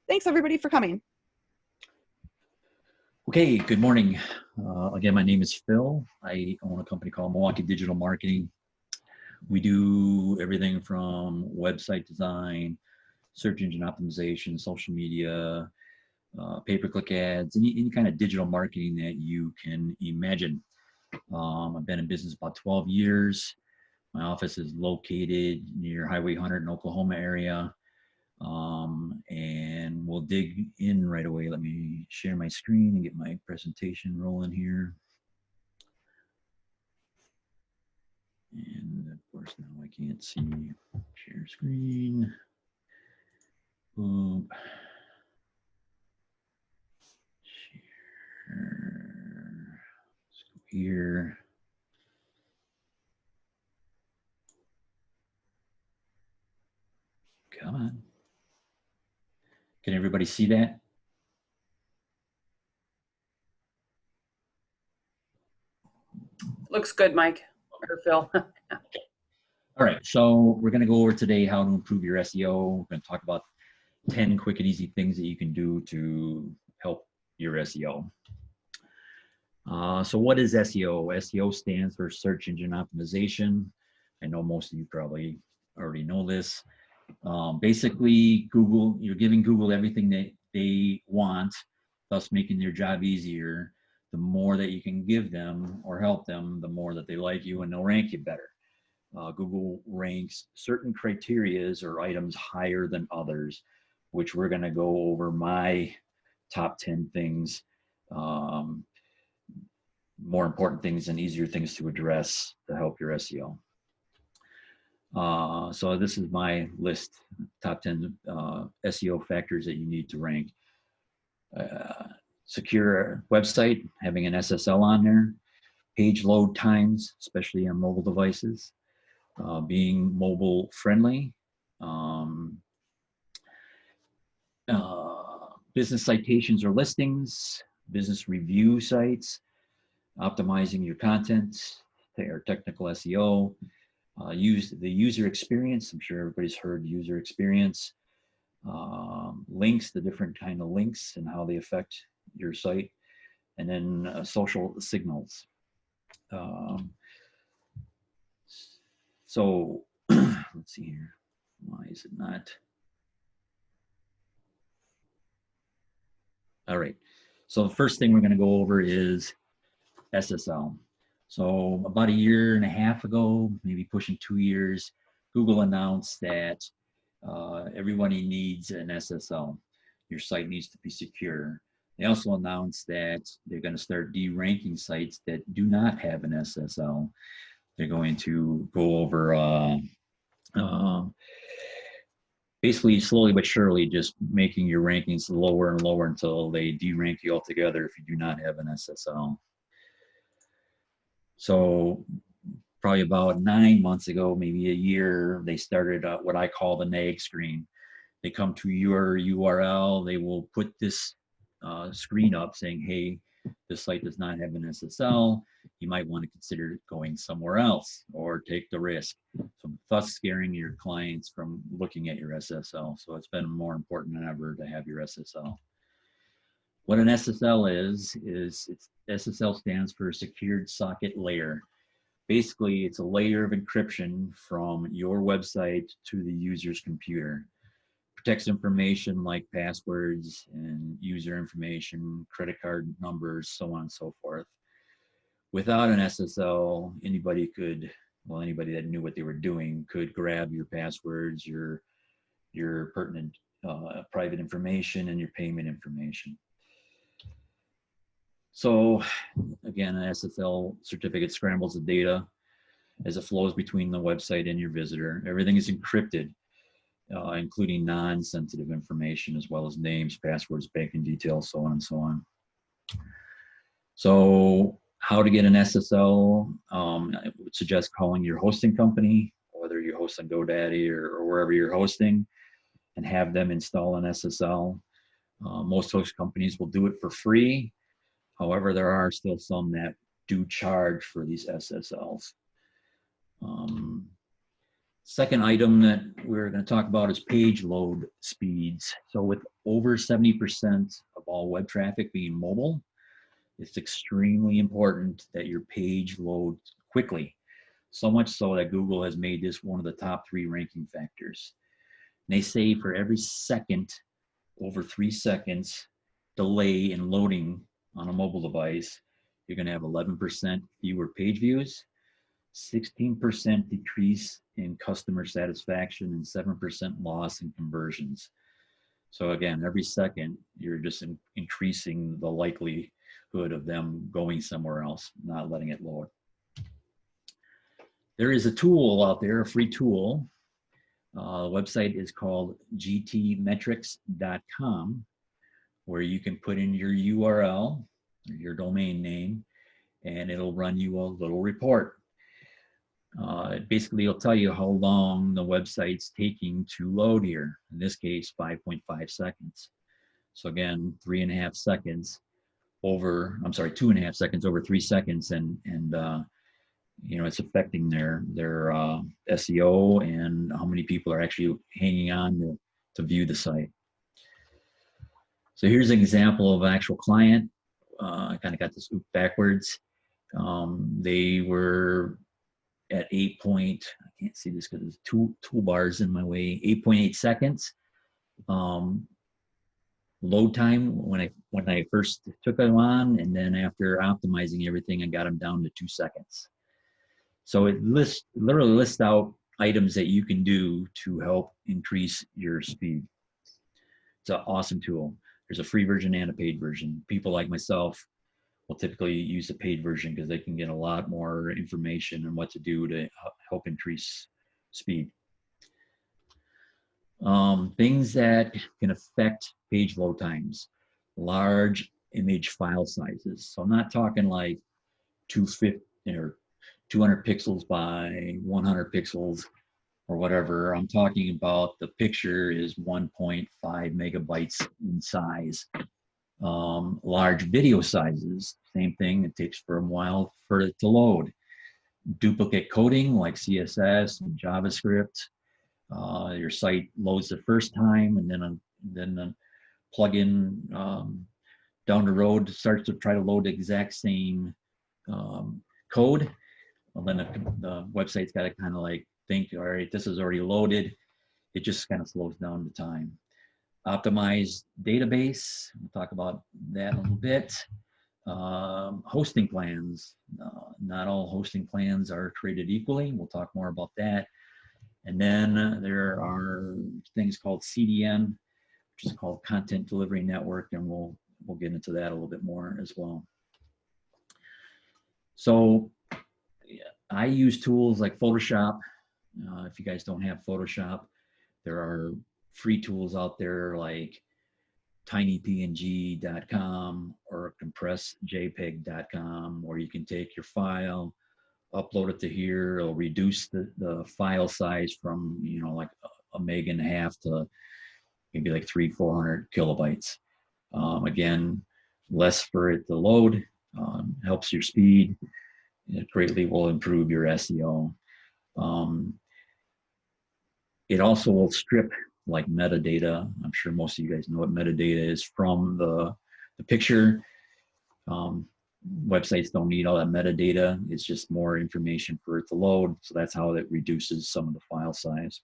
Thanks everybody for coming. Okay, good morning. Again, my name is Phil. I own a company called Milwaukee Digital Marketing. We do everything from website design, search engine optimization, social media, pay-per-click ads, any kind of digital marketing that you can imagine. I've been in business about 12 years. My office is located near Highway 100 in Oklahoma area. And we'll dig in right away. Let me share my screen and get my presentation rolling here. And of course, now I can't see share screen. Boom. Share. Let's go here. Come on. Can everybody see that? Looks good, Mike or Phil. All right, so we're going to go over today how to improve your SEO. We're going to talk about 10 quick and easy things that you can do to help your SEO. So what is SEO? SEO stands for search engine optimization. I know most of you probably already know this. Basically, Google, you're giving Google everything that they want, thus making their job easier. The more that you can give them or help them, the more that they like you and they'll rank you better. Google ranks certain criterias or items higher than others, which we're going to go over my top 10 things, more important things and easier things to address to help your SEO. So this is my list, top 10 SEO factors that you need to rank. Secure website, having an SSL on there, page load times, especially on mobile devices, being mobile friendly, business citations or listings, business review sites, optimizing your content, or technical SEO, use the user experience. I'm sure everybody's heard user experience. Links, the different kind of links and how they affect your site, and then social signals. So let's see here. Why is it not? All right. So the first thing we're going to go over is SSL. So about a year and a half ago, maybe pushing 2 years, Google announced that everybody needs an SSL. Your site needs to be secure. They also announced that they're going to start de-ranking sites that do not have an SSL. They're going to go over basically slowly but surely just making your rankings lower and lower until they de-rank you altogether if you do not have an SSL. So probably about 9 months ago, maybe a year, they started what I call the nag screen. They come to your URL, they will put this screen up saying, hey, this site does not have an SSL. You might want to consider going somewhere else or take the risk. So thus scaring your clients from looking at your SSL. So it's been more important than ever to have your SSL. What an SSL is SSL stands for Secured Socket Layer. Basically, it's a layer of encryption from your website to the user's computer. Protects information like passwords and user information, credit card numbers, so on and so forth. Without an SSL, anybody that knew what they were doing could grab your passwords, your pertinent private information, and your payment information. So again, an SSL certificate scrambles the data as it flows between the website and your visitor. Everything is encrypted, including non-sensitive information, as well as names, passwords, banking details, so on and so on. So how to get an SSL, I would suggest calling your hosting company, whether you host on GoDaddy or wherever you're hosting, and have them install an SSL. Most host companies will do it for free. However, there are still some that do charge for these SSLs. Second item that we're going to talk about is page load speeds. So with over 70% of all web traffic being mobile, it's extremely important that your page loads quickly. So much so that Google has made this one of the top 3 ranking factors. And they say for every second, over 3 seconds delay in loading on a mobile device, you're going to have 11% fewer page views, 16% decrease in customer satisfaction, and 7% loss in conversions. So again, every second, you're just increasing the likelihood of them going somewhere else, not letting it load. There is a tool out there, a free tool. The website is called gtmetrics.com, where you can put in your URL, your domain name, and it'll run you a little report. Basically, it'll tell you how long the website's taking to load here. In this case, 5.5 seconds. So again, 3.5 seconds over, I'm sorry, 2.5 seconds over 3 seconds, and you know, it's affecting their SEO and how many people are actually hanging on to view the site. So here's an example of an actual client. I kind of got this backwards. They were at I can't see this because there's two toolbars in my way, 8.8 seconds. Load time when I first took them on, and then after optimizing everything, I got them down to 2 seconds. So it literally lists out items that you can do to help increase your speed. It's an awesome tool. There's a free version and a paid version. People like myself will typically use the paid version because they can get a lot more information on what to do to help increase speed. Things that can affect page load times, large image file sizes. So I'm not talking like 250 or 200 pixels by 100 pixels or whatever. I'm talking about the picture is 1.5 megabytes in size. Large video sizes, same thing. It takes for a while for it to load. Duplicate coding like CSS and JavaScript. Your site loads the first time, and then a plugin down the road starts to try to load the exact same code. Well, then the website's got to kind of like think, all right, this is already loaded. It just kind of slows down the time. Optimized database, we'll talk about that a little bit. Hosting plans, not all hosting plans are created equally. We'll talk more about that. And then there are things called CDN, which is called Content Delivery Network, and we'll get into that a little bit more as well. So I use tools like Photoshop. If you guys don't have Photoshop, there are free tools out there like tinypng.com or compressjpeg.com, where you can take your file, upload it to here. It'll reduce the file size from, you know, like a meg and a half to maybe like 300-400 kilobytes. Again, less for it to load, helps your speed. It greatly will improve your SEO. It also will strip like metadata. I'm sure most of you guys know what metadata is from the picture. Websites don't need all that metadata. It's just more information for it to load. So that's how it reduces some of the file size.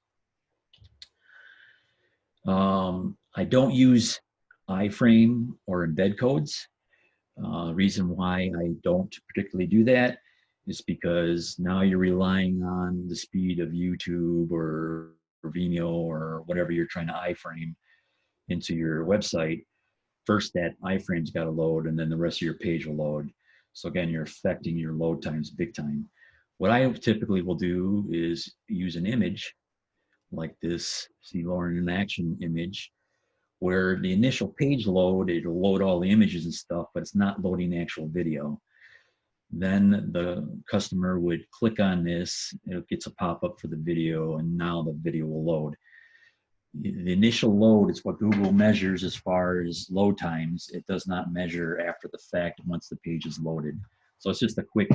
I don't use iframe or embed codes. Reason why I don't particularly do that is because now you're relying on the speed of YouTube or Vimeo or whatever you're trying to iframe into your website. First, that iframe's got to load, and then the rest of your page will load. So again, you're affecting your load times big time. What I typically will do is use an image like this, see Lauren in action image, where the initial page load, it'll load all the images and stuff, but it's not loading the actual video. Then the customer would click on this, it gets a pop-up for the video, and now the video will load. The initial load is what Google measures as far as load times. It does not measure after the fact once the page is loaded. So it's just a quick,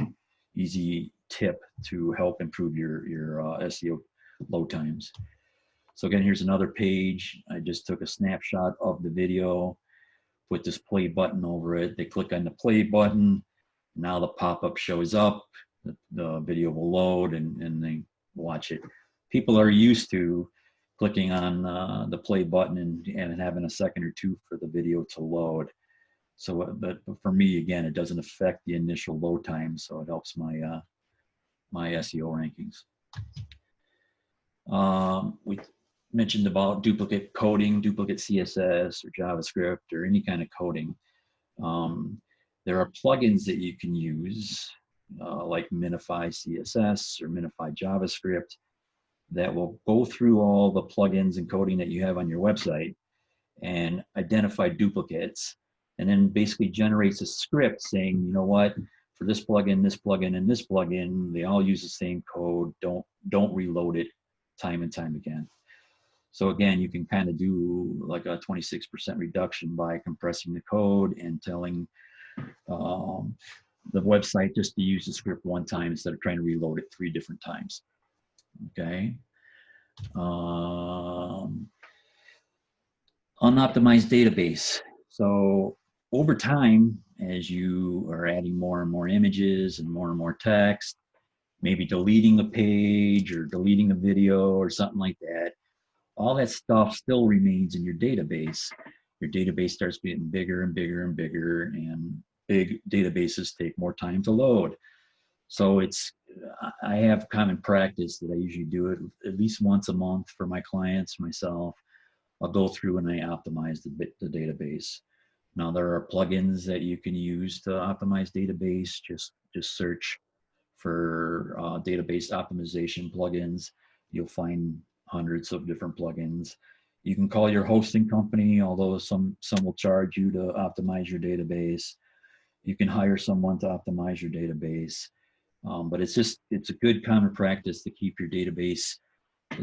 easy tip to help improve your SEO load times. So again, here's another page. I just took a snapshot of the video, put this play button over it. They click on the play button. Now the pop-up shows up. The video will load and they watch it. People are used to clicking on the play button and having a second or two for the video to load. So, but for me, again, it doesn't affect the initial load time, so it helps my my SEO rankings. We mentioned about duplicate coding, duplicate CSS or JavaScript or any kind of coding. There are plugins that you can use, like Minify CSS or Minify JavaScript, that will go through all the plugins and coding that you have on your website and identify duplicates, and then basically generates a script saying, you know what, for this plugin, and this plugin, they all use the same code. Don't reload it time and time again. So again, you can kind of do like a 26% reduction by compressing the code and telling the website just to use the script one time instead of trying to reload it 3 different times. Okay. Unoptimized database. So over time, as you are adding more and more images and more text, maybe deleting the page or deleting a video or something like that, all that stuff still remains in your database. Your database starts getting bigger and bigger and bigger, and big databases take more time to load. So I have common practice that I usually do it at least once a month for my clients, myself. I'll go through and I optimize the database. Now there are plugins that you can use to optimize database. Just search for database optimization plugins. You'll find hundreds of different plugins. You can call your hosting company, although some will charge you to optimize your database. You can hire someone to optimize your database. But it's a good common practice to keep your database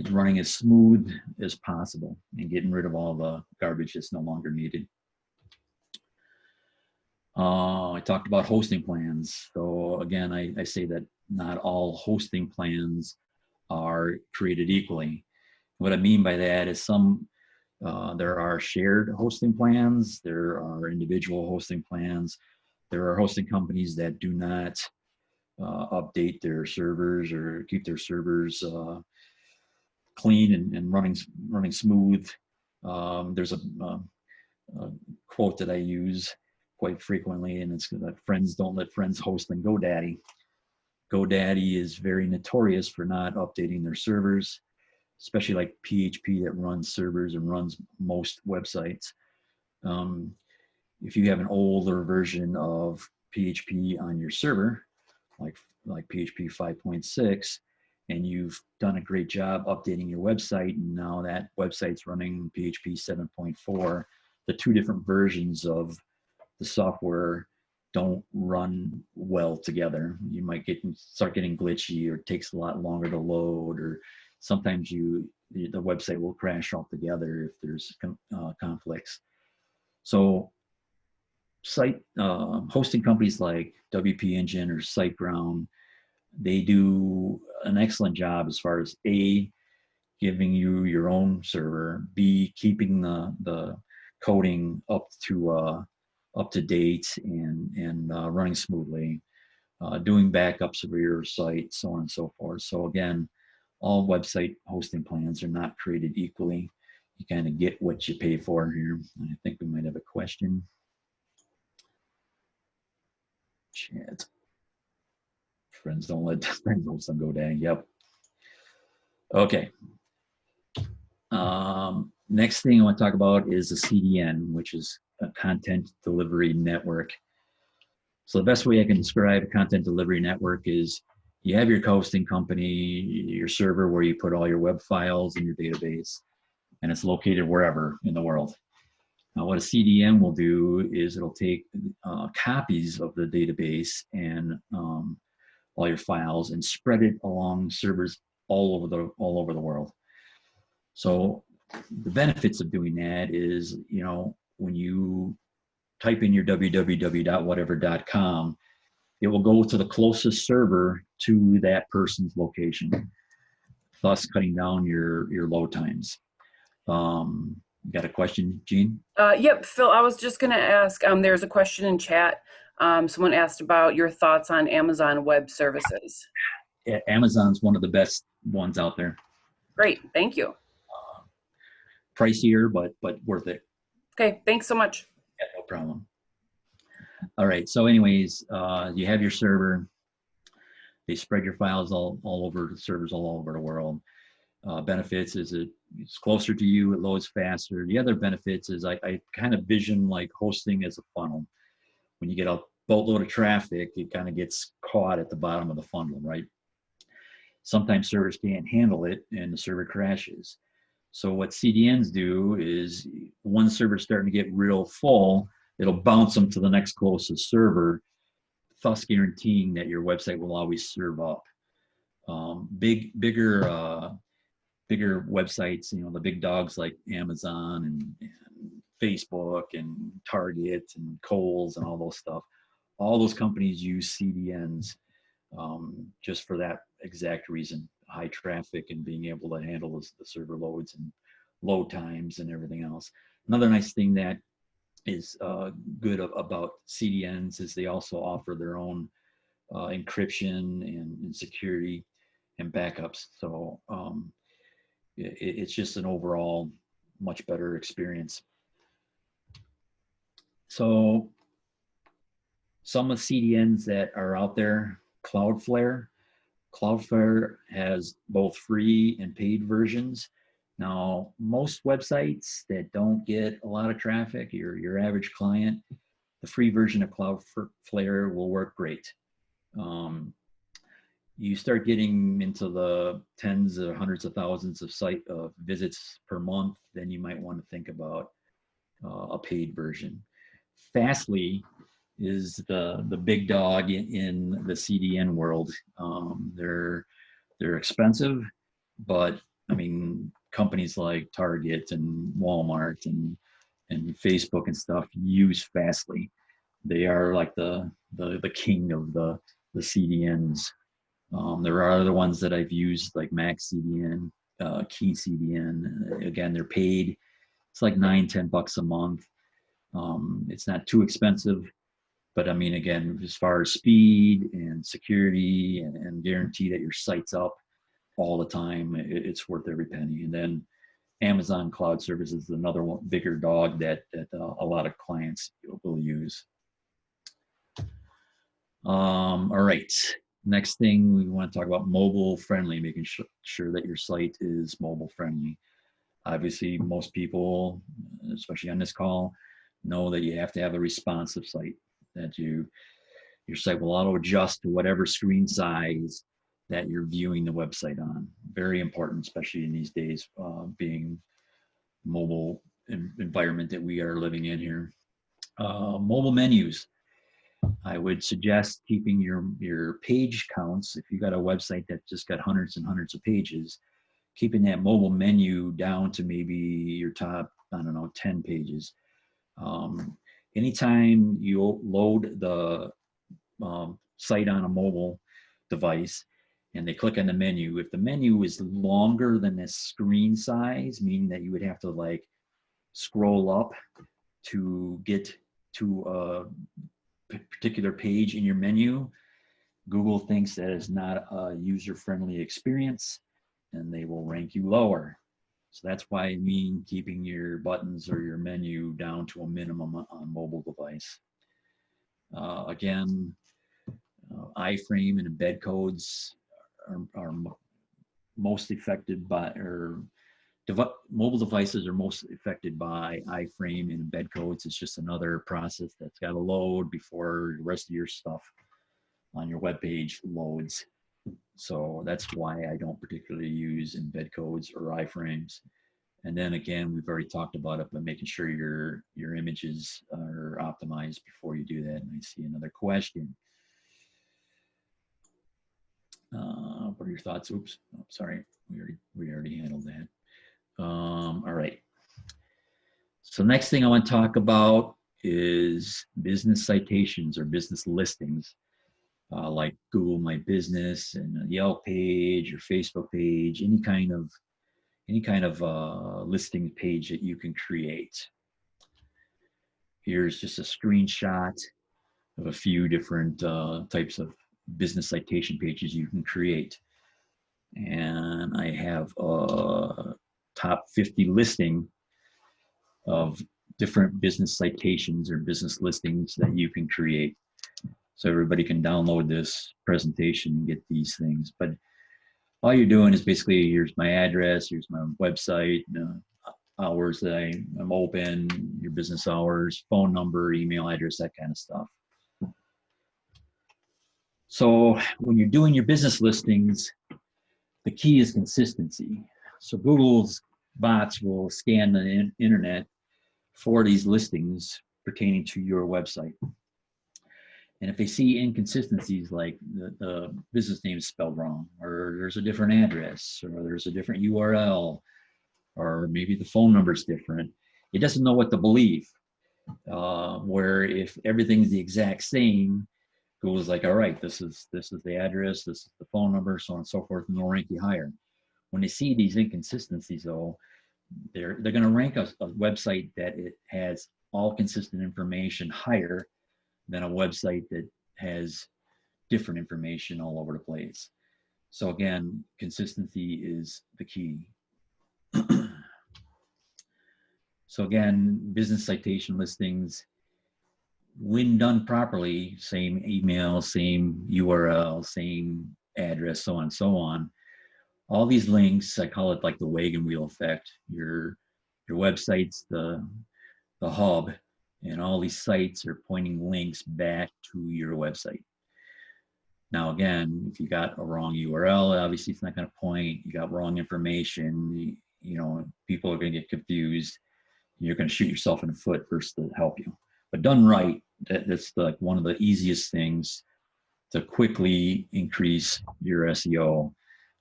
running as smooth as possible and getting rid of all the garbage that's no longer needed. I talked about hosting plans. So again, I say that not all hosting plans are created equally. What I mean by that is there are shared hosting plans, there are individual hosting plans, there are hosting companies that do not update their servers or keep their servers clean and running smooth. There's a quote that I use quite frequently, and it's that friends don't let friends host on GoDaddy. GoDaddy is very notorious for not updating their servers, especially like PHP that runs servers and runs most websites. If you have an older version of PHP on your server, like PHP 5.6, and you've done a great job updating your website, and now that website's running PHP 7.4, the 2 different versions of the software don't run well together. You might start getting glitchy, or it takes a lot longer to load, or sometimes the website will crash altogether if there's conflicts. So hosting companies like WP Engine or SiteGround, they do an excellent job as far as A, giving you your own server, B, keeping the coding up to date and running smoothly, doing backups of your site, so on and so forth. So again, all website hosting plans are not created equally. You kind of get what you pay for here. I think we might have a question. Chat. Friends don't let friends host on GoDaddy. Yep. Okay. Next thing I want to talk about is the CDN, which is a content delivery network. So the best way I can describe a content delivery network is you have your hosting company, your server where you put all your web files in your database, and it's located wherever in the world. Now, what a CDN will do is it'll take copies of the database and all your files and spread it along servers all over the world. So the benefits of doing that is, when you type in your www.whatever.com, it will go to the closest server to that person's location. thus cutting down your load times. Got a question, Gene? Yep, Phil, I was just going to ask, there's a question in chat. Someone asked about your thoughts on Amazon Web Services. Amazon's one of the best ones out there. Great, thank you. Pricier, but worth it. Okay, thanks so much. Yeah, no problem. All right, so anyways, you have your server. They spread your files all over the servers all over the world. Benefits is it's closer to you, it loads faster. The other benefits is I kind of vision like hosting as a funnel. When you get a boatload of traffic, it kind of gets caught at the bottom of the funnel, right? Sometimes servers can't handle it and the server crashes. So what CDNs do is one server starting to get real full, it'll bounce them to the next closest server, thus guaranteeing that your website will always serve up. Bigger websites, the big dogs like Amazon and Facebook and Target and Kohl's and all those stuff. All those companies use CDNs just for that exact reason: high traffic and being able to handle the server loads and load times and everything else. Another nice thing that is good about CDNs is they also offer their own encryption and security and backups. So it's just an overall much better experience. So some of CDNs that are out there, Cloudflare has both free and paid versions. Now, most websites that don't get a lot of traffic, your average client, the free version of Cloudflare will work great. You start getting into the tens or hundreds of thousands of site visits per month, then you might want to think about a paid version. Fastly is the big dog in the CDN world. They're expensive, but I mean, companies like Target and Walmart and Facebook and stuff use Fastly. They are like the king of the CDNs. There are other ones that I've used like Max CDN, Key CDN. Again, they're paid. It's like $9-10 a month. It's not too expensive, but I mean, again, as far as speed and security and guarantee that your site's up all the time, it's worth every penny. And then Amazon Cloud Services is another one, bigger dog that a lot of clients will use. All right. Next thing, we want to talk about mobile friendly, making sure that your site is mobile friendly. Obviously, most people, especially on this call, know that you have to have a responsive site, that your site will auto adjust to whatever screen size that you're viewing the website on. Very important, especially in these days, being mobile environment that we are living in here. Mobile menus. I would suggest keeping your page counts. If you got a website that just got hundreds and hundreds of pages, keeping that mobile menu down to maybe your top, 10 pages. Anytime you load the site on a mobile device and they click on the menu, if the menu is longer than the screen size, meaning that you would have to like scroll up to get to a particular page in your menu, Google thinks that is not a user-friendly experience and they will rank you lower. So that's why I mean keeping your buttons or your menu down to a minimum on mobile device. Again, iframe and embed codes are most affected by, or mobile devices are most affected by iframe and embed codes. It's just another process that's got to load before the rest of your stuff on your web page loads. So that's why I don't particularly use embed codes or iframes. And then again, we've already talked about it, but making sure your images are optimized before you do that. And I see another question. What are your thoughts? Oops, oh, sorry, we already handled that. All right. So next thing I want to talk about is business citations or business listings. like Google My Business and a Yelp page or Facebook page, any kind of listing page that you can create. Here's just a screenshot of a few different types of business citation pages you can create. And I have a top 50 listing of different business citations or business listings that you can create. So everybody can download this presentation and get these things. But all you're doing is basically, here's my address, here's my website, hours that I'm open, your business hours, phone number, email address, that kind of stuff. So when you're doing your business listings, the key is consistency. So Google's bots will scan the internet for these listings pertaining to your website. And if they see inconsistencies, like the business name is spelled wrong, or there's a different address, or there's a different URL, or maybe the phone number is different, it doesn't know what to believe. Where if everything's the exact same, Google's like, all right, this is the address, this is the phone number, so on and so forth, and they'll rank you higher. When they see these inconsistencies, though, they're going to rank a website that it has all consistent information higher than a website that has different information all over the place. So again, consistency is the key. So again, business citation listings, when done properly, same email, same URL, same address, so on and so on. All these links, I call it like the wagon wheel effect. Your website's the hub, and all these sites are pointing links back to your website. Now, again, if you got a wrong URL, obviously it's not going to point. You got wrong information, you know, people are going to get confused. You're going to shoot yourself in the foot versus to help you. But done right, that's like one of the easiest things to quickly increase your SEO.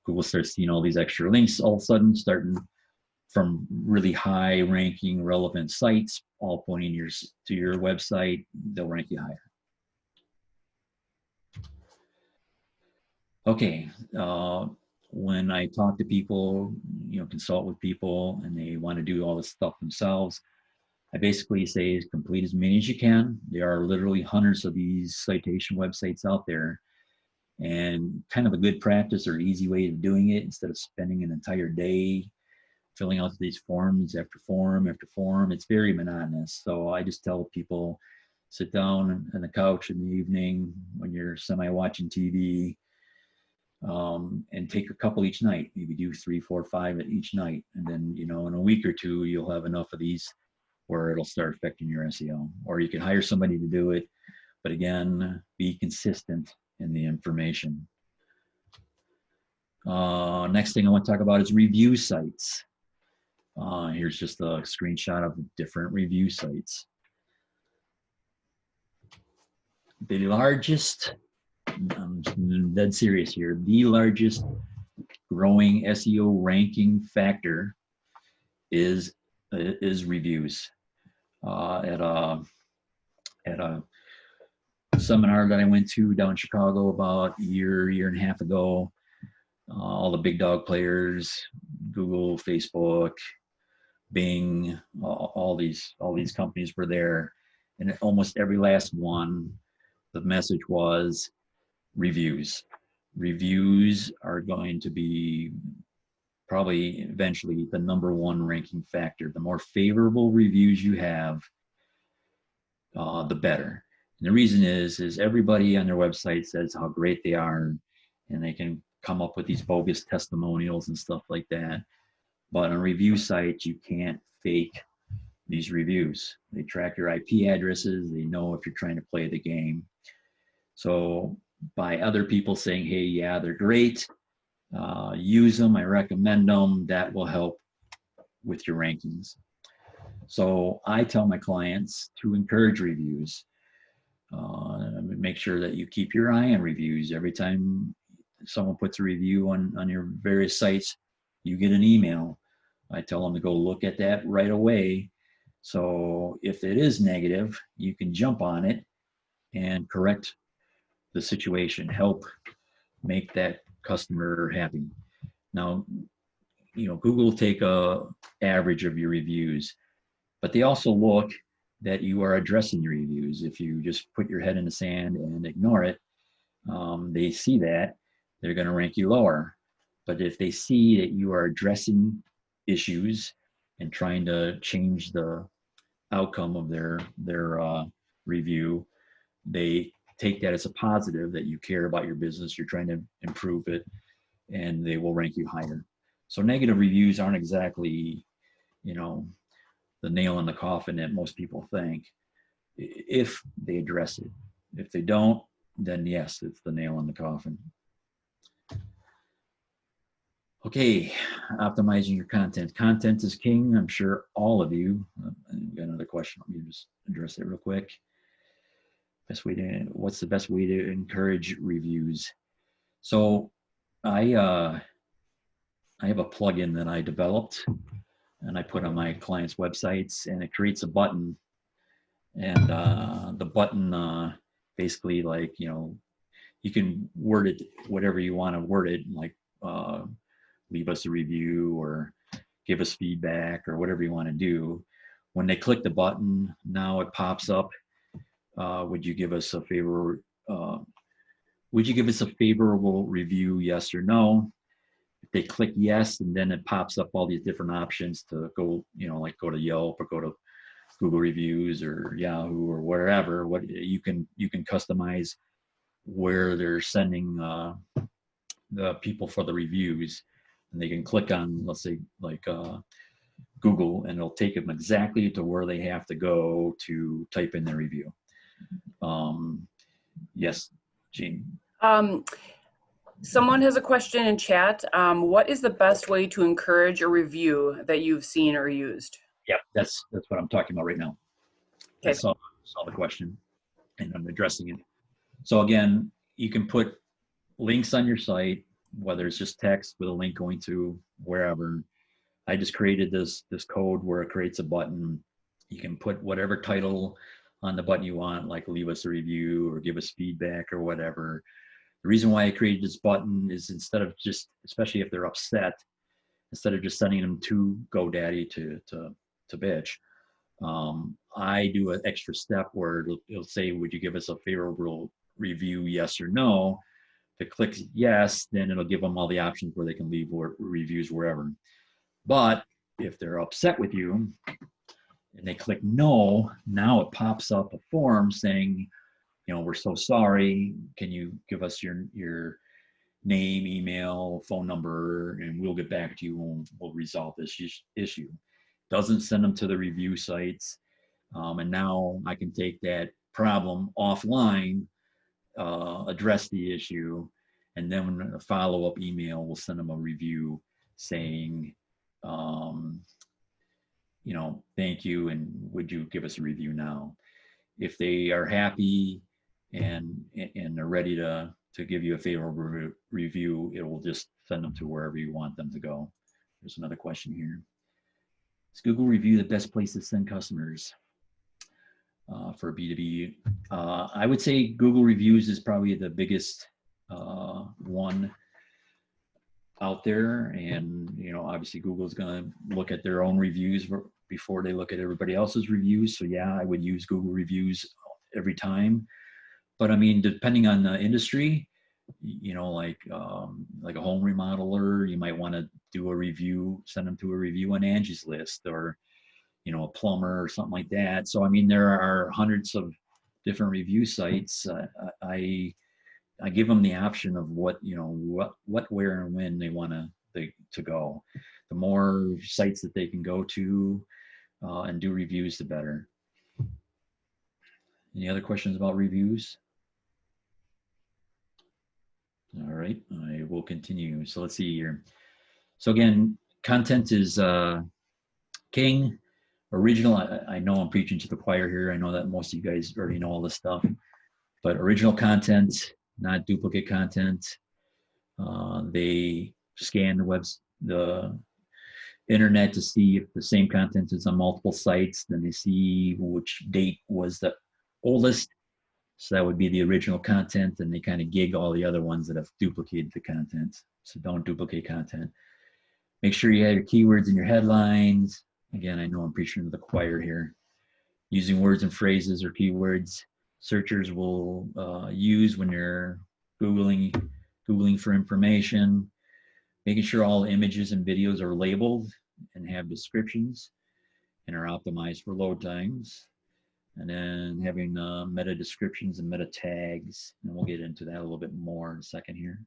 Google starts seeing all these extra links all of a sudden, starting from really high ranking relevant sites, all pointing to your website. They'll rank you higher. Okay, when I talk to people, you know, consult with people, and they want to do all this stuff themselves, I basically say complete as many as you can. There are literally hundreds of these citation websites out there, and kind of a good practice or easy way of doing it, instead of spending an entire day filling out these forms after form after form, it's very monotonous. So I just tell people, sit down on the couch in the evening when you're semi-watching TV, and take a couple each night. Maybe do 3, 4, 5 at each night, and then, you know, in a week or two, you'll have enough of these where it'll start affecting your SEO. Or you can hire somebody to do it, but again, be consistent in the information. Next thing I want to talk about is review sites. Here's just a screenshot of different review sites. The largest, I'm dead serious here, the largest growing SEO ranking factor is reviews. At a seminar that I went to down in Chicago about a year and a half ago, all the big dog players, Google, Facebook, Bing, all these companies were there, and almost every last one, the message was reviews. Reviews are going to be probably eventually the #1 ranking factor. The more favorable reviews you have, the better. And the reason is everybody on their website says how great they are, and they can come up with these bogus testimonials and stuff like that. But on review sites, you can't fake these reviews. They track your IP addresses. They know if you're trying to play the game. So by other people saying, hey, yeah, they're great, use them, I recommend them, that will help with your rankings. So I tell my clients to encourage reviews. Make sure that you keep your eye on reviews. Every time someone puts a review on your various sites, you get an email. I tell them to go look at that right away. So if it is negative, you can jump on it and correct the situation, help make that customer happy. Now, Google will take a average of your reviews, but they also look that you are addressing your reviews. If you just put your head in the sand and ignore it, they see that, they're going to rank you lower. But if they see that you are addressing issues and trying to change the outcome of their review, they take that as a positive, that you care about your business, you're trying to improve it, and they will rank you higher. So negative reviews aren't exactly, the nail in the coffin that most people think, if they address it. If they don't, then yes, it's the nail in the coffin. Okay, optimizing your content. Content is king. I'm sure all of you. Got another question. Let me just address it real quick. What's the best way to encourage reviews? So I have a plugin that I developed and I put on my clients' websites, and it creates a button. And the button basically, like, you can word it whatever you want to word it, like leave us a review or give us feedback or whatever you want to do. When they click the button, now it pops up. Would you give us a favor? Would you give us a favorable review? Yes or no? If they click yes, and then it pops up all these different options to go, like go to Yelp or go to Google Reviews or Yahoo or wherever. What you can customize where they're sending the people for the reviews, and they can click on, let's say, like Google, and it'll take them exactly to where they have to go to type in their review. Yes, Jean. Someone has a question in chat. What is the best way to encourage a review that you've seen or used? Yeah, that's what I'm talking about right now. Okay. I saw the question, and I'm addressing it. So again, you can put links on your site, whether it's just text with a link going to wherever. I just created this code where it creates a button. You can put whatever title on the button you want, like leave us a review or give us feedback or whatever. The reason why I created this button is, instead of just, especially if they're upset, instead of just sending them to GoDaddy to bitch, I do an extra step where it'll say, would you give us a favorable review, yes or no? If it clicks yes, then it'll give them all the options where they can leave reviews wherever. But if they're upset with you and they click no, now it pops up a form saying, we're so sorry. Can you give us your name, email, phone number, and we'll get back to you and we'll resolve this issue. Doesn't send them to the review sites. And now I can take that problem offline, address the issue, and then a follow-up email will send them a review saying, thank you, and would you give us a review now? If they are happy and they're ready to give you a favorable review, it will just send them to wherever you want them to go. There's another question here. Is Google Review the best place to send customers for B2B? I would say Google Reviews is probably the biggest one out there, and obviously Google's going to look at their own reviews before they look at everybody else's reviews. So yeah, I would use Google Reviews every time. But I mean, depending on the industry, like a home remodeler, you might want to do a review, send them to a review on Angie's List, or a plumber or something like that. So I mean, there are hundreds of different review sites. I give them the option of what, where, and when they want to go. The more sites that they can go to and do reviews, the better. Any other questions about reviews? All right, I will continue. So let's see here. So again, content is king. Original, I know I'm preaching to the choir here. I know that most of you guys already know all this stuff, but original content, not duplicate content. They scan the internet to see if the same content is on multiple sites. Then they see which date was the oldest. So that would be the original content, and they kind of gig all the other ones that have duplicated the content. So don't duplicate content. Make sure you have your keywords in your headlines. Again, I know I'm preaching to the choir here. Using words and phrases or keywords searchers will use when they're Googling for information. Making sure all images and videos are labeled and have descriptions and are optimized for load times. And then having meta descriptions and meta tags. And we'll get into that a little bit more in a second here.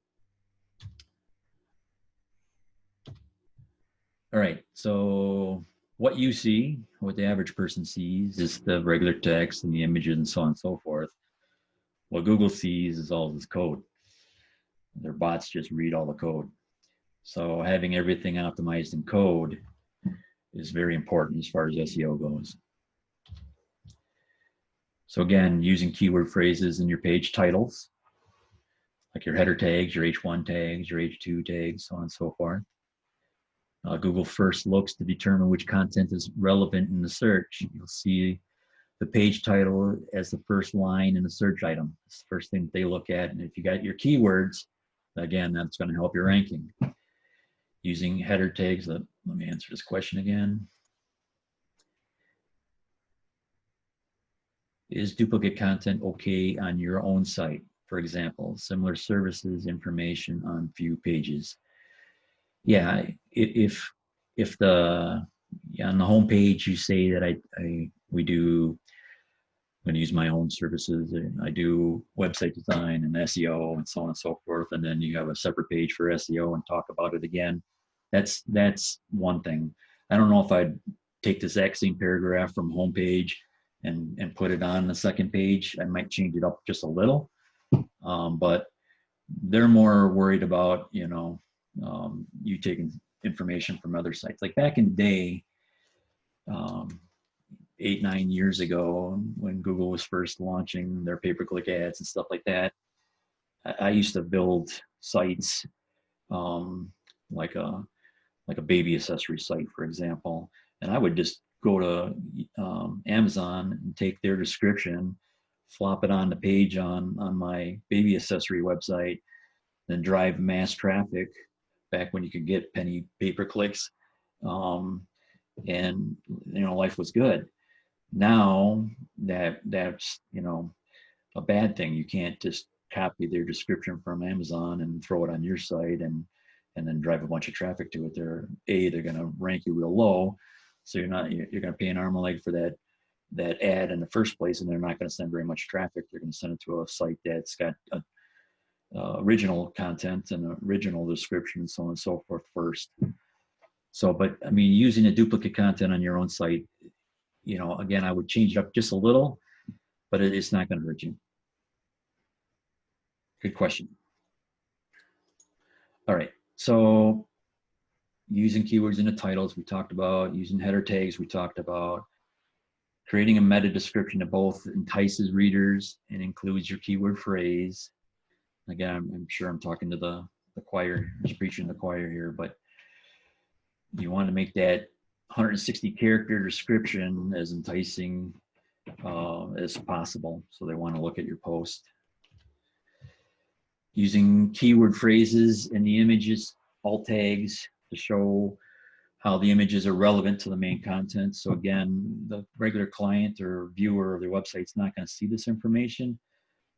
All right, so what you see, what the average person sees, is the regular text and the images and so on and so forth. What Google sees is all this code. Their bots just read all the code. So having everything optimized in code is very important as far as SEO goes. So again, using keyword phrases in your page titles, like your header tags, your H1 tags, your H2 tags, so on and so forth. Google first looks to determine which content is relevant in the search. You'll see the page title as the first line in the search item. It's the first thing they look at. And if you got your keywords, again, that's going to help your ranking. Using header tags, let me answer this question again. Is duplicate content okay on your own site? For example, similar services information on few pages. Yeah, if the on the home page you say that we do, I'm going to use my own services. I do website design and SEO and so on and so forth, and then you have a separate page for SEO and talk about it again. That's one thing. I don't know if I'd take this exact same paragraph from homepage and put it on the second page. I might change it up just a little, but they're more worried about you taking information from other sites. Like back in the day, 8-9 years ago, when Google was first launching their pay-per-click ads and stuff like that, I used to build sites like a baby accessory site, for example, and I would just go to Amazon and take their description, flop it on the page on my baby accessory website, then drive mass traffic back when you could get penny pay-per-clicks, and life was good. Now that's a bad thing. You can't just copy their description from Amazon and throw it on your site and then drive a bunch of traffic to it. They're going to rank you real low, so you're going to pay an arm and a leg for that ad in the first place, and they're not going to send very much traffic. They're going to send it to a site that's got original content and original description and so on and so forth first. So, but I mean, using a duplicate content on your own site, again, I would change it up just a little, but it's not going to hurt you. Good question. All right, so using keywords in the titles, we talked about. Using header tags, we talked about. Creating a meta description that both entices readers and includes your keyword phrase. Again, I'm sure I'm talking to the choir, just preaching the choir here, but you want to make that 160 character description as enticing as possible, so they want to look at your post. Using keyword phrases in the images, alt tags, to show how the images are relevant to the main content. So again, the regular client or viewer of their website's not going to see this information,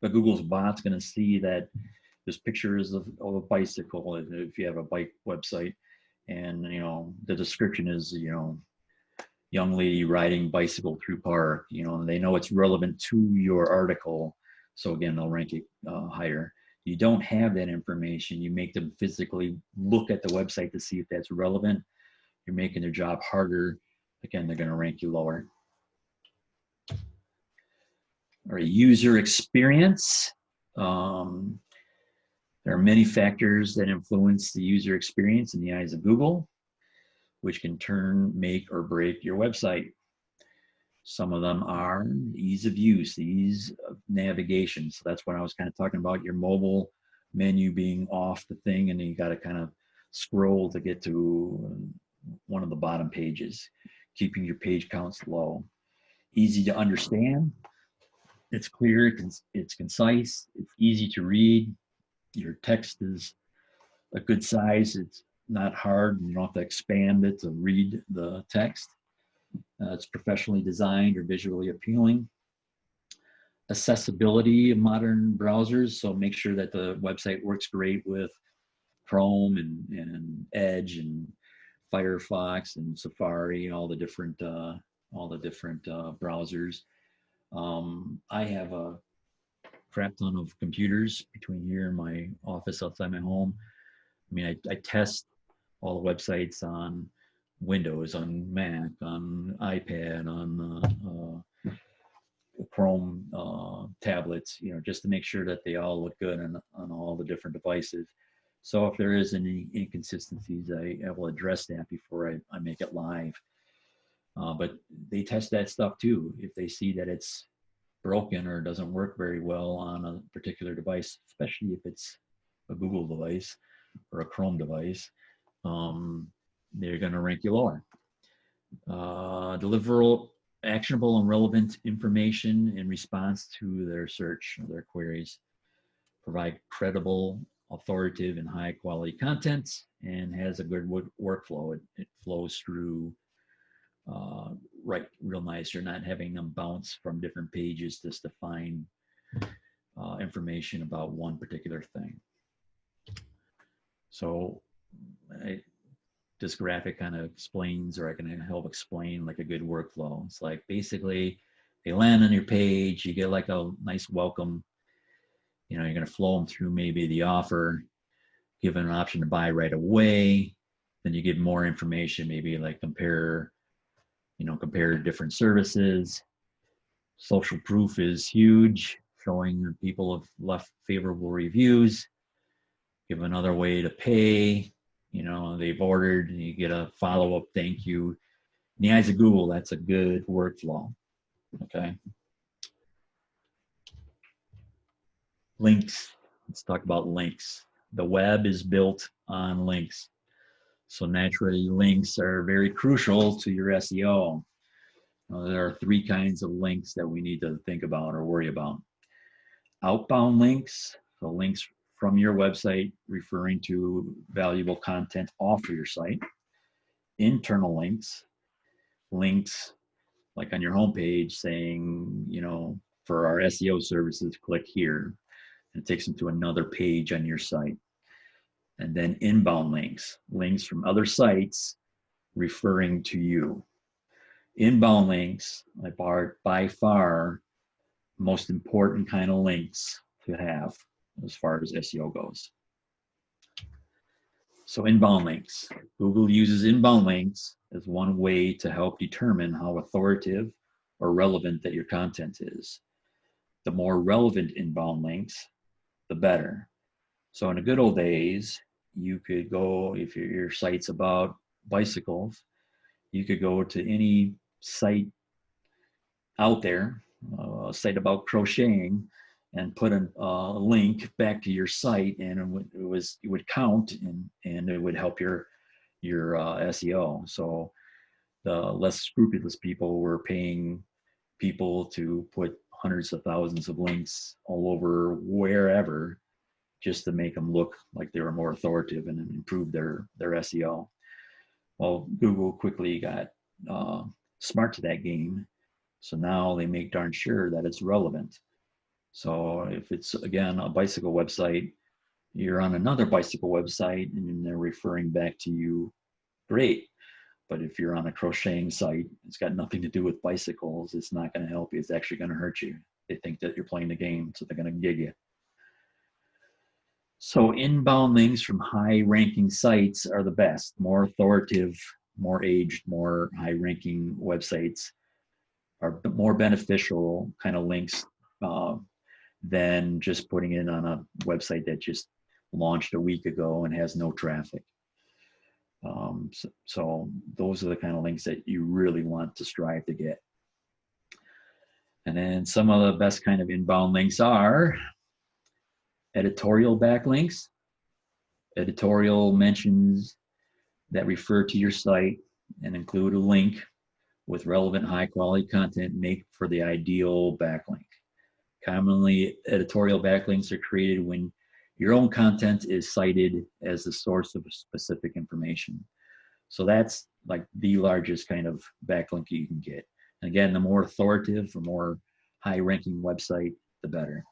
but Google's bot's going to see that there's pictures of a bicycle if you have a bike website, and the description is young lady riding bicycle through park. And they know it's relevant to your article, so again they'll rank it higher. You don't have that information, you make them physically look at the website to see if that's relevant. You're making their job harder. Again, they're going to rank you lower. All right, user experience. There are many factors that influence the user experience in the eyes of Google, which can turn, make, or break your website. Some of them are ease of use, ease of navigation. So that's what I was kind of talking about, your mobile menu being off the thing, and then you got to kind of scroll to get to one of the bottom pages, keeping your page counts low. Easy to understand. It's clear, it's concise, it's easy to read. Your text is a good size. It's not hard. You don't have to expand it to read the text. It's professionally designed or visually appealing. Accessibility of modern browsers. So make sure that the website works great with Chrome and Edge and Firefox and Safari, all the different browsers. I have a crap ton of computers between here and my office outside my home. I mean, I test all the websites on Windows, on Mac, on iPad, on Chrome tablets, just to make sure that they all look good on all the different devices. So if there is any inconsistencies, I will address that before I make it live. But they test that stuff too. If they see that it's broken or doesn't work very well on a particular device, especially if it's a Google device or a Chrome device, they're going to rank you lower. Deliver actionable and relevant information in response to their search or their queries. Provide credible, authoritative, and high quality content, and has a good workflow. It flows through right real nice. You're not having them bounce from different pages just to find information about one particular thing. So this graphic kind of explains, or I can help explain like a good workflow. It's like basically they land on your page, you get like a nice welcome. You're going to flow them through maybe the offer, give an option to buy right away. Then you give more information, maybe like compare different services. Social proof is huge, showing that people have left favorable reviews. Give another way to pay. They've ordered, and you get a follow-up thank you. In the eyes of Google, that's a good workflow. Okay. Links. Let's talk about links. The web is built on links. So naturally, links are very crucial to your SEO. There are three kinds of links that we need to think about or worry about. Outbound links, so links from your website referring to valuable content off of your site. Internal links, links like on your homepage saying, for our SEO services, click here. And it takes them to another page on your site. And then inbound links, links from other sites referring to you. Inbound links are by far most important kind of links to have as far as SEO goes. So inbound links. Google uses inbound links as one way to help determine how authoritative or relevant that your content is. The more relevant inbound links, the better. So in the good old days, you could go, if your site's about bicycles, you could go to any site out there, a site about crocheting, and put a link back to your site, and it would count, and it would help your SEO. So the less scrupulous people were paying people to put hundreds of thousands of links all over wherever, just to make them look like they were more authoritative and improve their SEO. Well, Google quickly got smart to that game. So now they make darn sure that it's relevant. So if it's, again, a bicycle website, you're on another bicycle website and they're referring back to you, great. But if you're on a crocheting site, it's got nothing to do with bicycles, it's not going to help you. It's actually going to hurt you. They think that you're playing the game, so they're going to gig you. So inbound links from high-ranking sites are the best, more authoritative, more aged, more high-ranking websites are more beneficial kind of links than just putting it on a website that just launched a week ago and has no traffic. So those are the kind of links that you really want to strive to get. And then some of the best kind of inbound links are editorial backlinks. Editorial mentions that refer to your site and include a link with relevant high quality content make for the ideal backlink. Commonly, editorial backlinks are created when your own content is cited as the source of specific information. So that's like the largest kind of backlink you can get. And again, the more authoritative, the more high-ranking website, the better.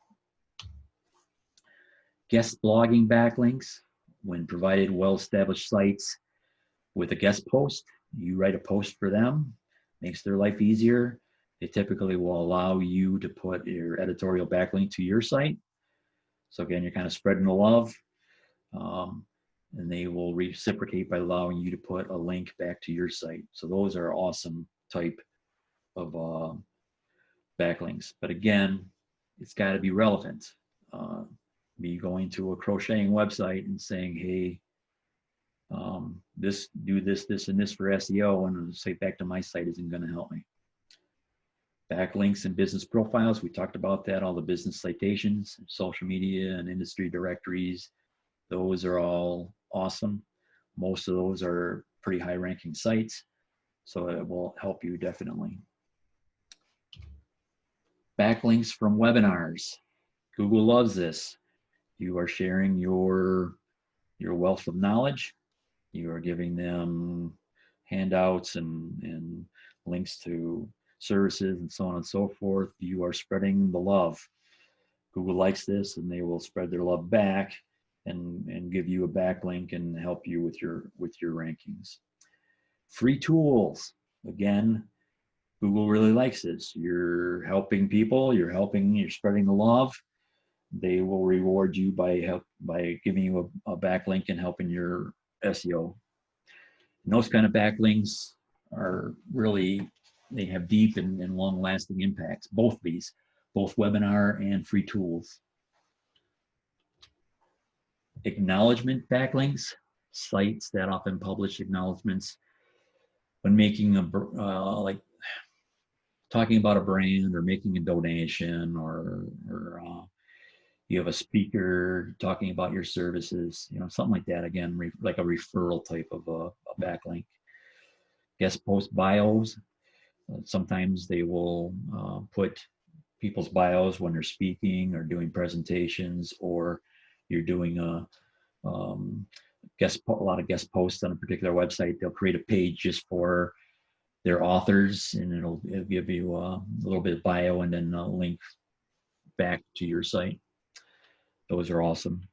Guest blogging backlinks, when provided well-established sites with a guest post, you write a post for them, makes their life easier. They typically will allow you to put your editorial backlink to your site. So again, you're kind of spreading the love. And they will reciprocate by allowing you to put a link back to your site. So those are awesome type of backlinks. But again, it's got to be relevant. Me going to a crocheting website and saying, hey, do this, and this for SEO, and say back to my site isn't going to help me. Backlinks and business profiles, we talked about that, all the business citations, social media and industry directories. Those are all awesome. Most of those are pretty high ranking sites, so it will help you definitely. Backlinks from webinars. Google loves this. You are sharing your wealth of knowledge. You are giving them handouts and links to services and so on and so forth. You are spreading the love. Google likes this, and they will spread their love back and give you a backlink and help you with your rankings. Free tools. Again, Google really likes this. You're helping people, you're spreading the love. They will reward you by giving you a backlink and helping your SEO. And those kind of backlinks are really, they have deep and long-lasting impacts. Both webinar and free tools. Acknowledgement backlinks, sites that often publish acknowledgements when making like talking about a brand or making a donation, or you have a speaker talking about your services, something like that. Again, like a referral type of a backlink. Guest post bios. Sometimes they will put people's bios when they're speaking or doing presentations, or you're doing a lot of guest posts on a particular website. They'll create a page just for their authors, and it'll give you a little bit of bio and then a link back to your site. Those are awesome.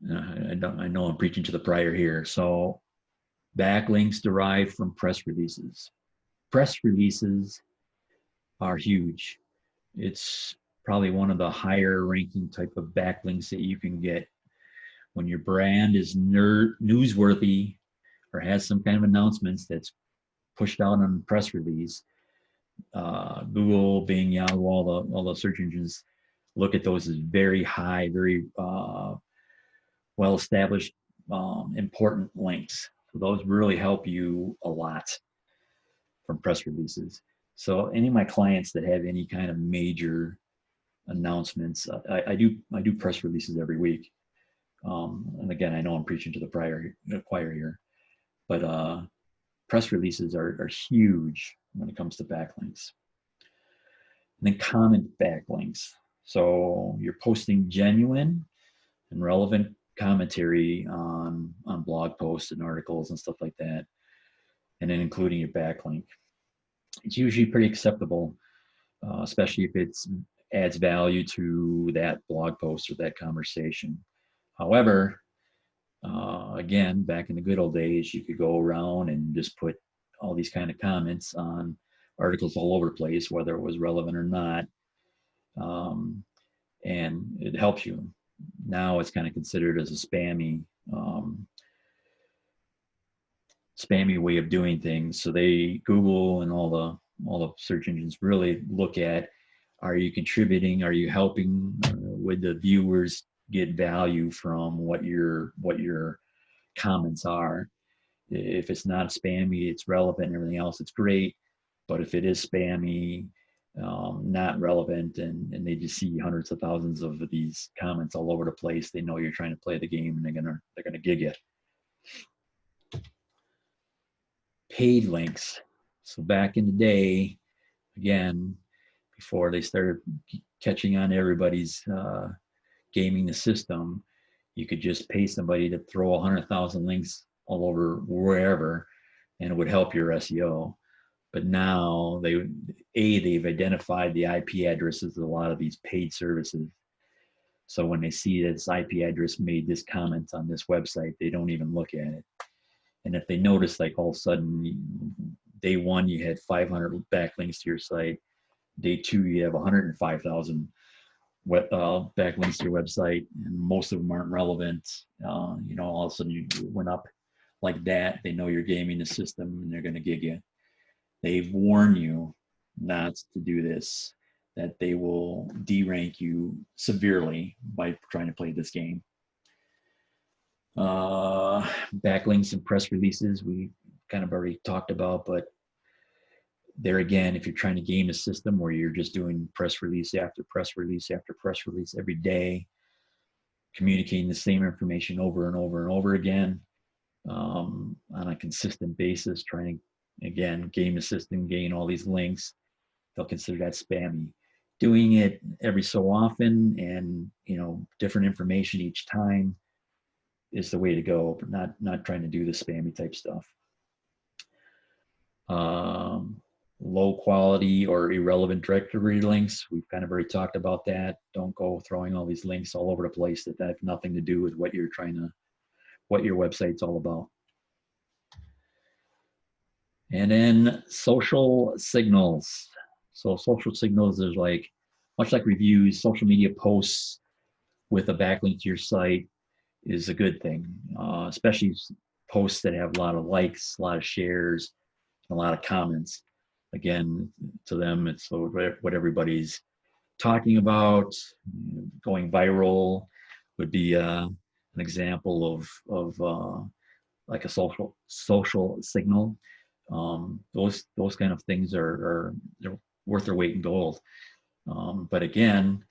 I know I'm preaching to the choir here. So backlinks derived from press releases. Press releases are huge. It's probably one of the higher ranking type of backlinks that you can get. When your brand is newsworthy or has some kind of announcements that's pushed out on press release, Google, Bing, Yahoo, all the search engines look at those as very high, very well-established, important links. So those really help you a lot from press releases. So any of my clients that have any kind of major announcements, I do press releases every week. And again, I know I'm preaching to the choir here, but press releases are huge when it comes to backlinks. And then comment backlinks. So you're posting genuine and relevant commentary on blog posts and articles and stuff like that, and then including your backlink. It's usually pretty acceptable, especially if it adds value to that blog post or that conversation. However, again, back in the good old days, you could go around and just put all these kind of comments on articles all over the place, whether it was relevant or not, and it helps you. Now it's kind of considered as a spammy way of doing things. So Google and all the search engines really look at, are you contributing? Are you helping? Would the viewers get value from what your comments are? If it's not spammy, it's relevant and everything else, it's great. But if it is spammy, not relevant, and they just see hundreds of thousands of these comments all over the place, they know you're trying to play the game, and they're gonna gig it. Paid links. So back in the day, again, before they started catching on everybody's gaming the system, you could just pay somebody to throw 100,000 links all over wherever, and it would help your SEO. But now they've identified the IP addresses of a lot of these paid services. So when they see this IP address made this comment on this website, they don't even look at it. And if they notice, like all of a sudden, day one, you had 500 backlinks to your site. Day two, you have 105,000 backlinks to your website, and most of them aren't relevant. All of a sudden you went up like that. They know you're gaming the system, and they're going to gig you. They've warned you not to do this, that they will derank you severely by trying to play this game. Backlinks and press releases, we kind of already talked about, but there again, if you're trying to game a system where you're just doing press release after press release after press release every day, communicating the same information over and over and over again on a consistent basis, trying to, again, game the system, gain all these links, they'll consider that spammy. Doing it every so often and, different information each time is the way to go, but not trying to do the spammy type stuff. Low quality or irrelevant directory links, we've kind of already talked about that. Don't go throwing all these links all over the place that have nothing to do with what your website's all about. And then social signals. So social signals is much like reviews, social media posts with a backlink to your site is a good thing, especially posts that have a lot of likes, a lot of shares, a lot of comments. Again, to them, it's what everybody's talking about. Going viral would be an example of like a social signal. Those kind of things are they're worth their weight in gold. But again,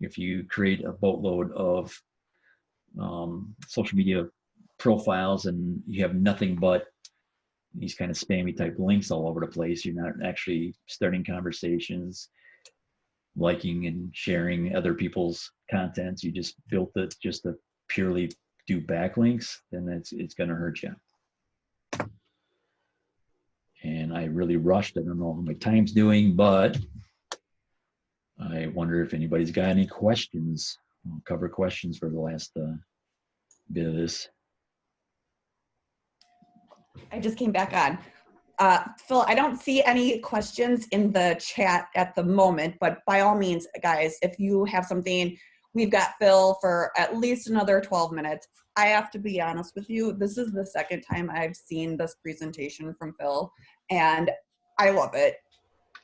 if you create a boatload of social media profiles and you have nothing but these kind of spammy type links all over the place, you're not actually starting conversations, liking and sharing other people's contents, you just built it just to purely do backlinks, then it's going to hurt you. And I really rushed. I don't know how my time's doing, but I wonder if anybody's got any questions. I'll cover questions for the last bit of this. I just came back on. Phil, I don't see any questions in the chat at the moment, but by all means, guys, if you have something, we've got Phil for at least another 12 minutes. I have to be honest with you, this is the second time I've seen this presentation from Phil, and I love it.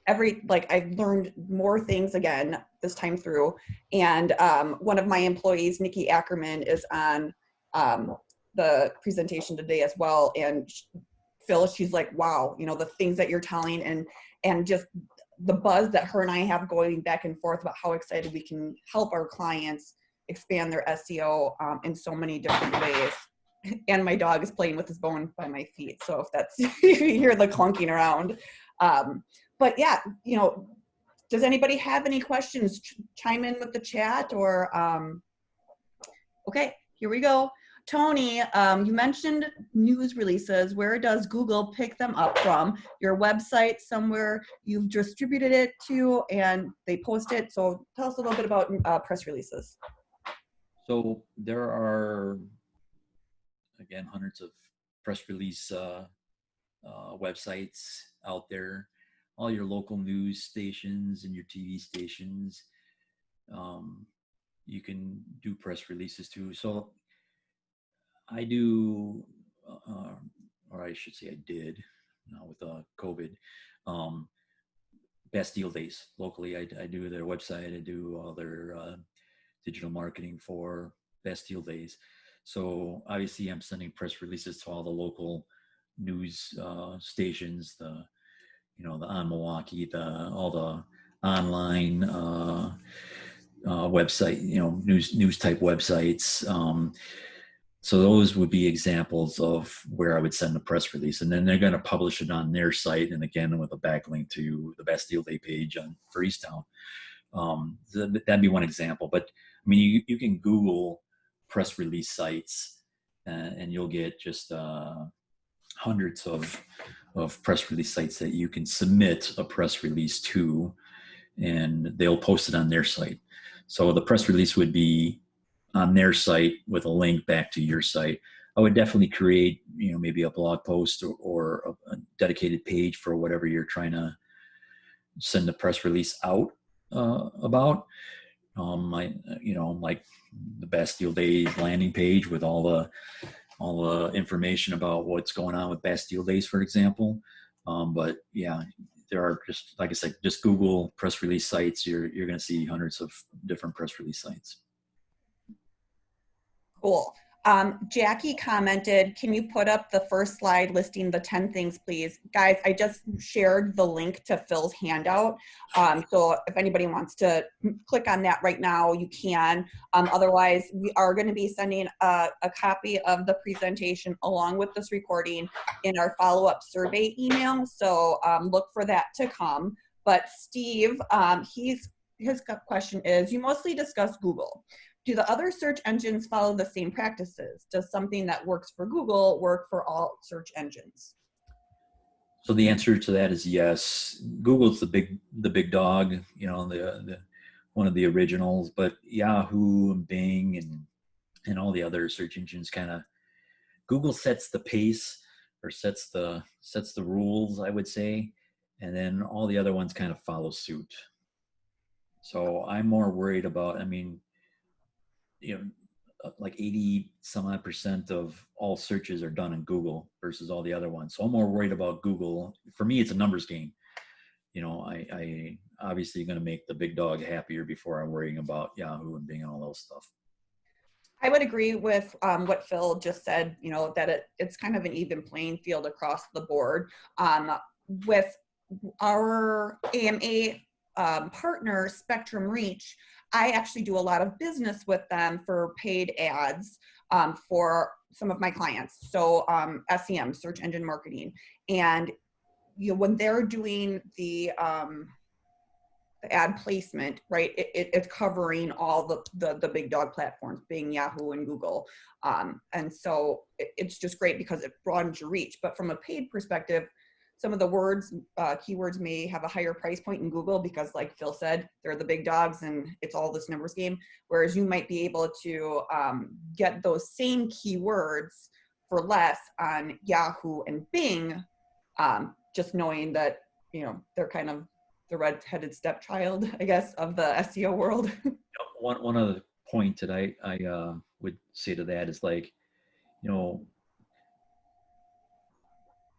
I've learned more things again this time through, and one of my employees, Nikki Ackerman, is on the presentation today as well, and Phil, she's like, wow, the things that you're telling and just the buzz that her and I have going back and forth about how excited we can help our clients expand their SEO in so many different ways. And my dog is playing with his bone by my feet, so if that's you hear the clunking around. But yeah, does anybody have any questions? Chime in with the chat or okay, here we go. Tony, you mentioned news releases. Where does Google pick them up from? Your website, somewhere you've distributed it to and they post it. So tell us a little bit about press releases. So there are, again, hundreds of press release websites out there. All your local news stations and your TV stations, you can do press releases too. So I do, or I should say I did, with COVID, Best Deal Days locally. I do their website. I do all their digital marketing for Best Deal Days. So obviously I'm sending press releases to all the local news stations, the AMA Milkwaukee, all the online website, news type websites. So those would be examples of where I would send a press release, and then they're going to publish it on their site, and again with a backlink to the Best Deal Day page for Easttown. That'd be one example. But I mean, you can Google press release sites, and you'll get just hundreds of press release sites that you can submit a press release to, and they'll post it on their site. So the press release would be on their site with a link back to your site. I would definitely create, maybe a blog post or a dedicated page for whatever you're trying to send the press release out about. Like the Bastille Days landing page with all the information about what's going on with Bastille Days, for example. But yeah, there are, just like I said, just Google press release sites. You're going to see hundreds of different press release sites. Cool. Jackie commented, can you put up the first slide listing the 10 things, please? Guys, I just shared the link to Phil's handout. So if anybody wants to click on that right now, you can. Otherwise, we are going to be sending a copy of the presentation along with this recording in our follow-up survey email. So look for that to come. But Steve, his question is, you mostly discuss Google. Do the other search engines follow the same practices? Does something that works for Google work for all search engines? So the answer to that is yes. Google's the big dog, the one of the originals, but Yahoo and Bing and all the other search engines Google sets the pace or sets the rules, I would say, and then all the other ones kind of follow suit. So I'm more worried about, like 80% of all searches are done in Google versus all the other ones. So I'm more worried about Google. For me, it's a numbers game. I obviously going to make the big dog happier before I'm worrying about Yahoo and Bing and all those stuff. I would agree with what Phil just said, that it's kind of an even playing field across the board. With our AMA partner, Spectrum Reach, I actually do a lot of business with them for paid ads for some of my clients. So SEM, search engine marketing. And when they're doing the ad placement, right, it's covering all the big dog platforms, Bing, Yahoo, and Google. And so it's just great because it broadens your reach. But from a paid perspective, some of the keywords may have a higher price point in Google because, like Phil said, they're the big dogs and it's all this numbers game. Whereas you might be able to get those same keywords for less on Yahoo and Bing, just knowing that, they're kind of the red-headed stepchild, I guess, of the SEO world. One other point that I would say to that is, like,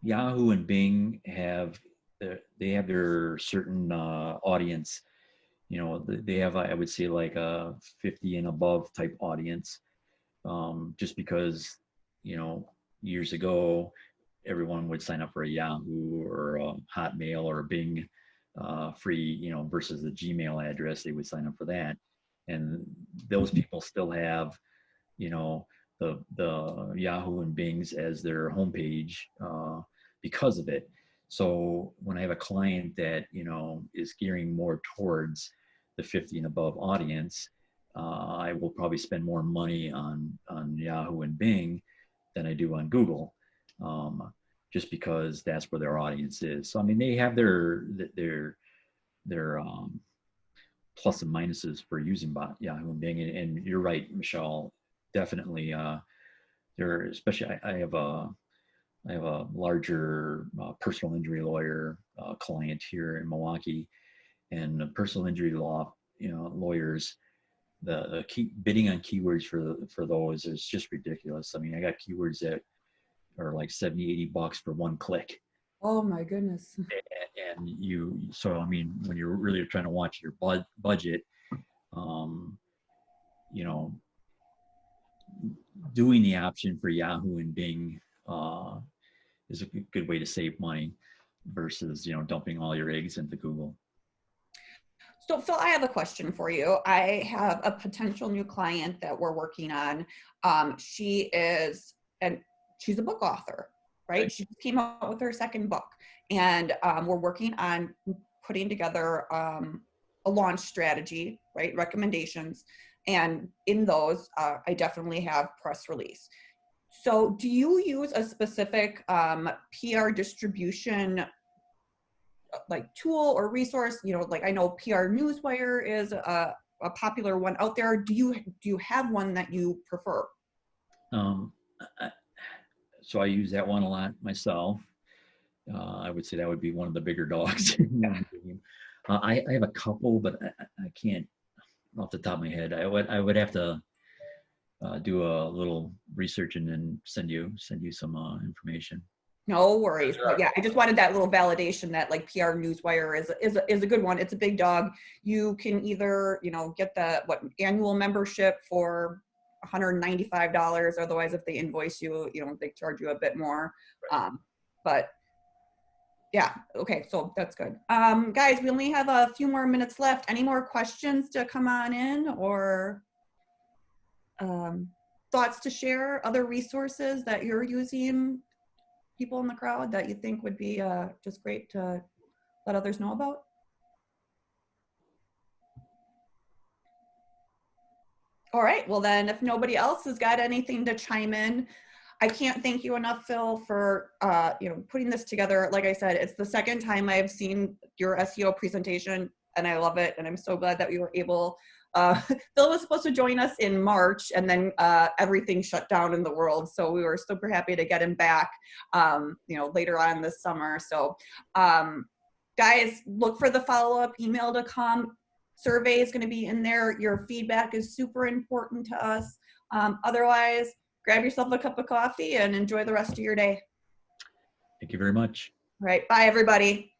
Yahoo and Bing have their certain audience. They have, I would say, like a 50 and above type audience. Just because, years ago, everyone would sign up for a Yahoo or a Hotmail or a Bing free, versus the Gmail address, they would sign up for that. And those people still have, the Yahoo and Bings as their homepage because of it. So when I have a client that, is gearing more towards the 50 and above audience, I will probably spend more money on Yahoo and Bing than I do on Google, just because that's where their audience is. So, they have their plus and minuses for using Yahoo and Bing. And you're right, Michelle, definitely. Especially, I have a larger personal injury lawyer client here in Milwaukee, and the personal injury law, lawyers, the bidding on keywords for those is just ridiculous. I got keywords that are like $70-$80 for one click. Oh my goodness. And when you're really trying to watch your budget, doing the option for Yahoo and Bing is a good way to save money versus, dumping all your eggs into Google. So Phil, I have a question for you. I have a potential new client that we're working on. She's a book author, right? She came out with her second book, and we're working on putting together a launch strategy, right? Recommendations, and in those, I definitely have press release. So, do you use a specific PR distribution like tool or resource? You know, like I know PR Newswire is a popular one out there. Do you have one that you prefer? Um, I, so I use that one a lot myself. I would say that would be one of the bigger dogs. I have a couple, but I can't off the top of my head. I would have to do a little research and then send you some information. No worries. But yeah, I just wanted that little validation that like PR Newswire is a good one. It's a big dog. You can either, you know, get the annual membership for $195. Otherwise, if they invoice you, you know, they charge you a bit more. But yeah, okay, so that's good. Guys, we only have a few more minutes left. Any more questions to come on in, or thoughts to share? Other resources that you're using? People in the crowd that you think would be just great to let others know about? All right, well then, if nobody else has got anything to chime in, I can't thank you enough, Phil, for you know, putting this together. Like I said, it's the second time I've seen your SEO presentation, and I love it, and I'm so glad that we were able. Phil was supposed to join us in March, and then everything shut down in the world. So we were super happy to get him back, you know, later on this summer. So guys, look for the follow-up email to come. Survey is going to be in there. Your feedback is super important to us. Otherwise, grab yourself a cup of coffee and enjoy the rest of your day. Thank you very much. All right. Bye, everybody.